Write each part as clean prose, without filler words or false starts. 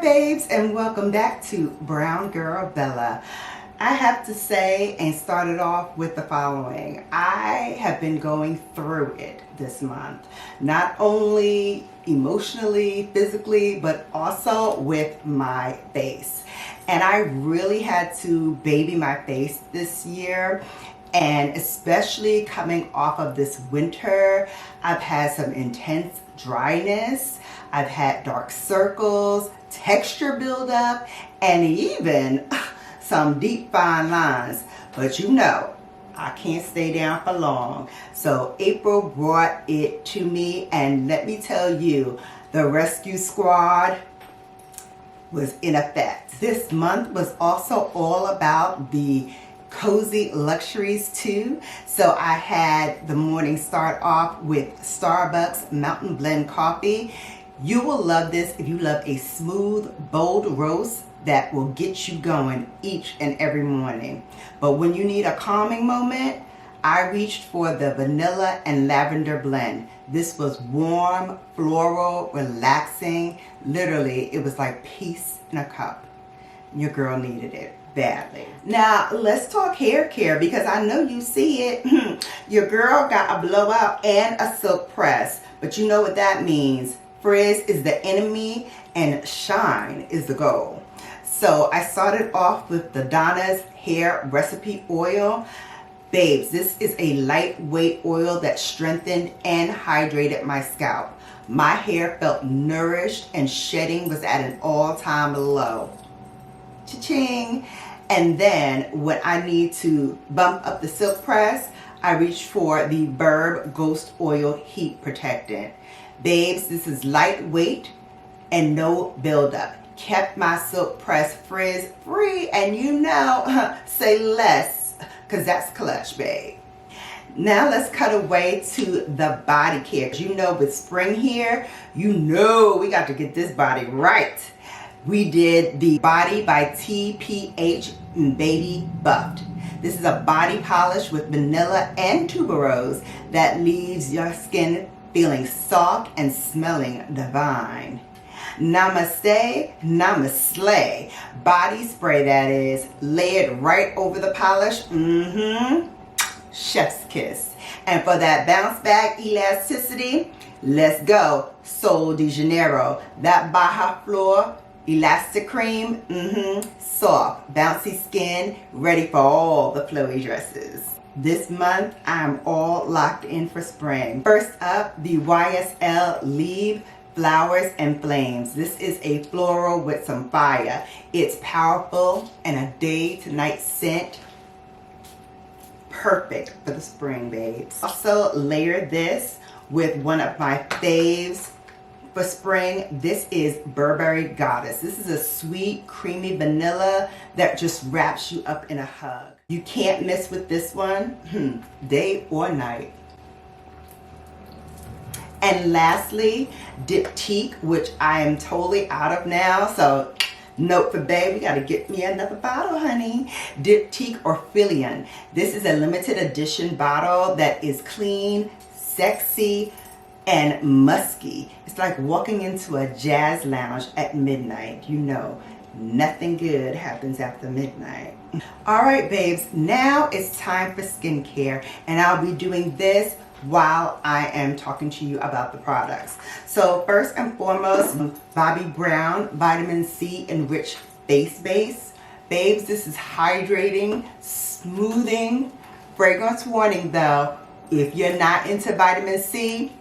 babes, and welcome back to Brown Girl Bella. I have to say and start it off with the following. I have been going through it this month, not only emotionally, physically, but also with my face. And I really had to baby my face this year. And especially coming off of this winter, I've had some intense dryness. I've had dark circles, texture buildup, and even some deep fine lines. But you know, I can't stay down for long. So April brought it to me, and let me tell you, the rescue squad was in effect. This month was also all about the cozy luxuries too. So I had the morning start off with Starbucks Mountain Blend Coffee. You will love this if you love a smooth, bold roast that will get you going each and every morning. But when you need a calming moment, I reached for the vanilla and lavender blend. This was warm, floral, relaxing. Literally, it was like peace in a cup. Your girl needed it badly. Now let's talk hair care, because I know you see it. Your girl got a blowout and a silk press, but you know what that means. Frizz is the enemy and shine is the goal. So I started off with the Donna's Hair Recipe Oil. Babes, this is a lightweight oil that strengthened and hydrated my scalp. My hair felt nourished and shedding was at an all-time low. Cha-ching. And then when I need to bump up the silk press, I reach for the Burb Ghost Oil Heat Protectant. Babes, this is lightweight and no buildup. Kept my silk press frizz free, and you know, say less, because that's clutch, babe. Now let's cut away to the body care. You know, with spring here, you know we got to get this body right. We did the Body by TPH Baby Buffed. This is a body polish with vanilla and tuberose that leaves your skin feeling soft and smelling divine. Namaste, namaste. Body spray, that is, layered right over the polish. Chef's kiss. And for that bounce back elasticity, let's go. Sol de Janeiro. That Baja Flor Elastic Cream, soft, bouncy skin, ready for all the flowy dresses. This month, I'm all locked in for spring. First up, the YSL Leave Flowers and Flames. This is a floral with some fire. It's powerful and a day to night scent. Perfect for the spring, babes. Also layer this with one of my faves for spring. This is Burberry Goddess. This is a sweet, creamy vanilla that just wraps you up in a hug. You can't miss with this one, day or night. And lastly, Diptyque, which I am totally out of now. So note for babe, we gotta get me another bottle, honey. Diptyque Orphelian. This is a limited edition bottle that is clean, sexy, and musky. It's like walking into a jazz lounge at midnight. You know, nothing good happens after midnight. All right, babes, now it's time for skincare, and I'll be doing this while I am talking to you about the products. So first and foremost, Bobbi Brown Vitamin C Enriched Face Base. Babes, this is hydrating, smoothing. Fragrance warning though, if you're not into vitamin C,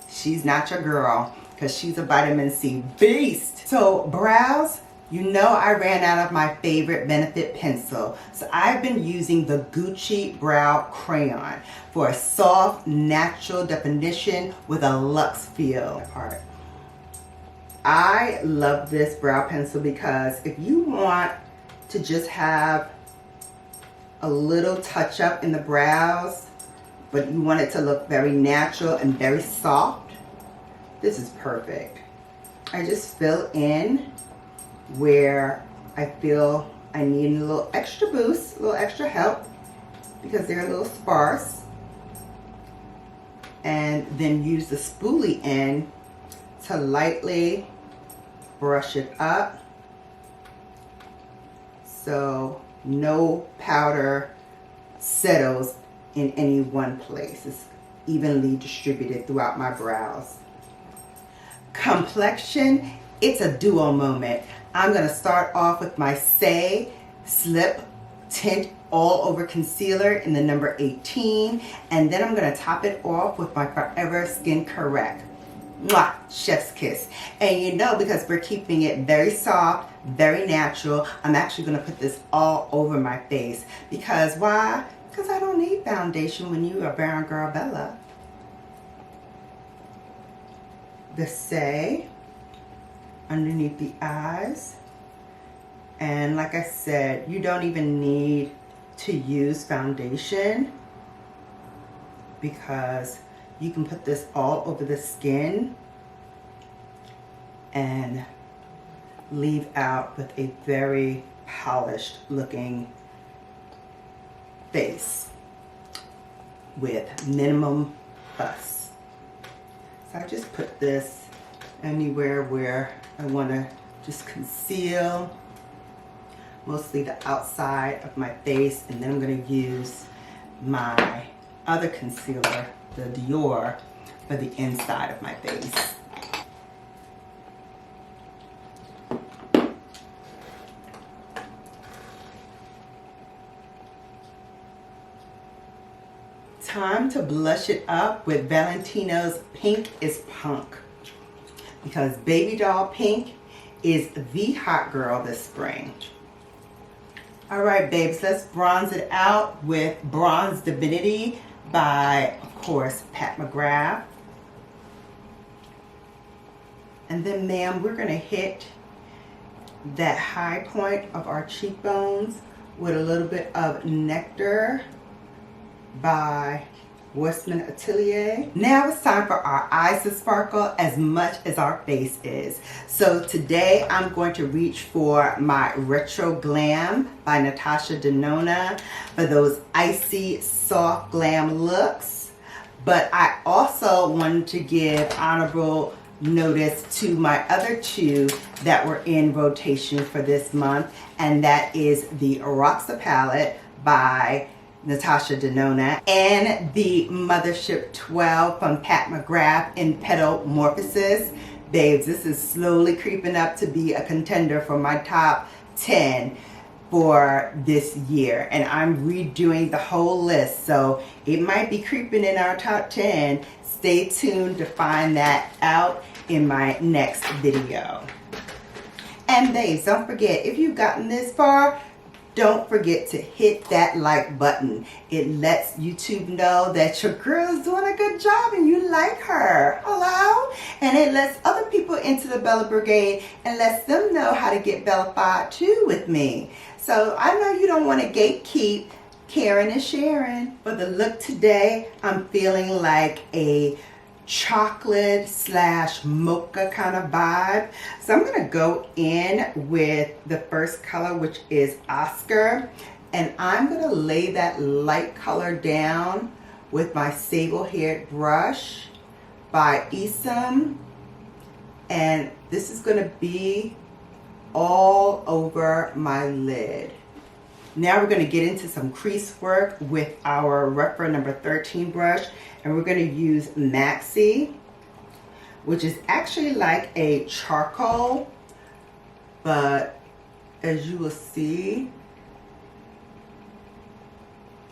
she's not your girl, because she's a vitamin C beast. So brows, you know I ran out of my favorite Benefit pencil. So I've been using the Gucci Brow Crayon for a soft, natural definition with a luxe feel. I love this brow pencil because if you want to just have a little touch up in the brows, but you want it to look very natural and very soft, this is perfect. I just fill in where I feel I need a little extra boost, a little extra help, because they're a little sparse. And then use the spoolie end to lightly brush it up so no powder settles in any one place. It's evenly distributed throughout my brows. Complexion, it's a duo moment. I'm going to start off with my Say Slip Tint All Over Concealer in the number 18, and then I'm going to top it off with my Forever Skin Correct. Mwah, chef's kiss. And you know, because we're keeping it very soft, very natural, I'm actually going to put this all over my face. Because why? Because I don't need foundation when you are BrownGirlBella. The Say underneath the eyes. And like I said, you don't even need to use foundation because you can put this all over the skin and leave out with a very polished looking face with minimum fuss. So I just put this anywhere where I want to just conceal mostly the outside of my face, and then I'm going to use my other concealer, the Dior, for the inside of my face. Time to blush it up with Valentino's Pink is Punk, because baby doll pink is the hot girl this spring. All right, babes, let's bronze it out with Bronze Divinity by, of course, Pat McGrath. And then, ma'am, we're going to hit that high point of our cheekbones with a little bit of Nectar by Westman Atelier. Now it's time for our eyes to sparkle as much as our face is. So today I'm going to reach for my Retro Glam by Natasha Denona for those icy, soft glam looks. But I also wanted to give honorable notice to my other two that were in rotation for this month, and that is the Roxa palette by Natasha Denona and the Mothership 12 from Pat McGrath in Petalmorphosis. Babes, this is slowly creeping up to be a contender for my top 10 for this year, and I'm redoing the whole list, so it might be creeping in our top 10. Stay tuned to find that out in my next video. And babes, don't forget, if you've gotten this far, don't forget to hit that like button. It lets YouTube know that your girl is doing a good job and you like her. Hello? And it lets other people into the Bella Brigade and lets them know how to get Bellafied too with me. So I know you don't want to gatekeep caring and sharing. For the look today, I'm feeling like a chocolate / mocha kind of vibe. So I'm going to go in with the first color, which is Oscar, and I'm going to lay that light color down with my sable-haired brush by Isom, and this is going to be all over my lid. Now we're going to get into some crease work with our Rephr number 13 brush, and we're going to use Maxi, which is actually like a charcoal, but as you will see,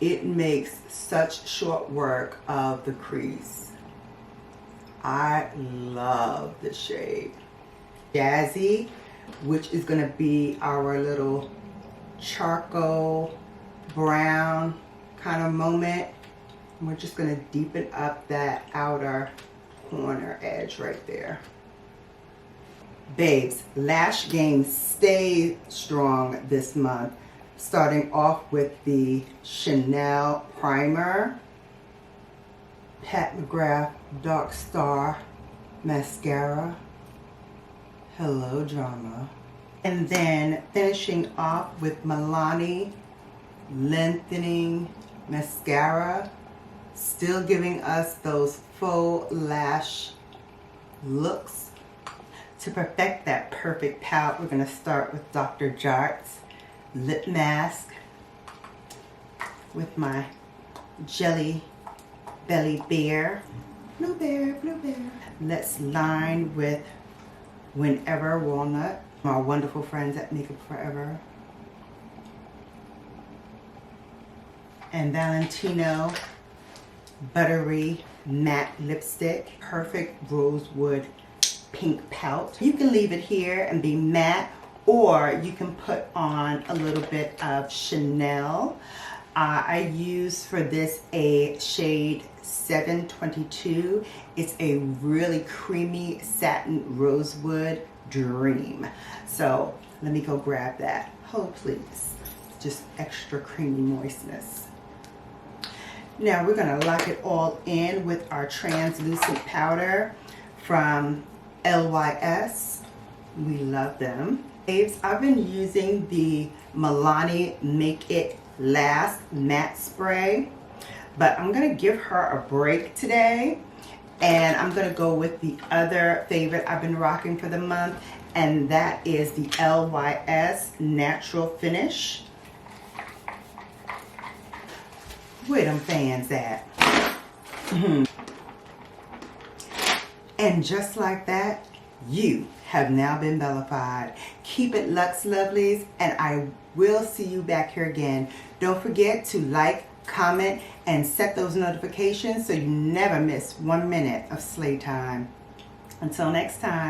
it makes such short work of the crease. I love the shade. Jazzy, which is going to be our little charcoal brown kind of moment. And we're just going to deepen up that outer corner edge right there. Babes, lash game stay strong this month. Starting off with the Chanel primer, Pat McGrath Dark Star mascara, Hello Drama, and then finishing off with Milani lengthening mascara, still giving us those faux lash looks. To perfect that perfect pout, we're going to start with Dr. Jart's lip mask with my Jelly Belly Bear. Blue Bear, Blue Bear. Let's line with Whenever Walnut, my wonderful friends at Makeup Forever. And Valentino Buttery Matte Lipstick, perfect rosewood pink pout. You can leave it here and be matte, or you can put on a little bit of Chanel. I use for this a shade 722. It's a really creamy satin rosewood dream. So let me go grab that. Hold please. Just extra creamy moistness. Now we're going to lock it all in with our translucent powder from LYS. We love them. Faves, I've been using the Milani Make It Last matte spray, but I'm going to give her a break today, and I'm going to go with the other favorite I've been rocking for the month, and that is the LYS Natural Finish. Where them fans at? And just like that, you have now been bellified. Keep it Lux Lovelies, and I will see you back here again. Don't forget to like, comment, and set those notifications so you never miss 1 minute of slay time. Until next time.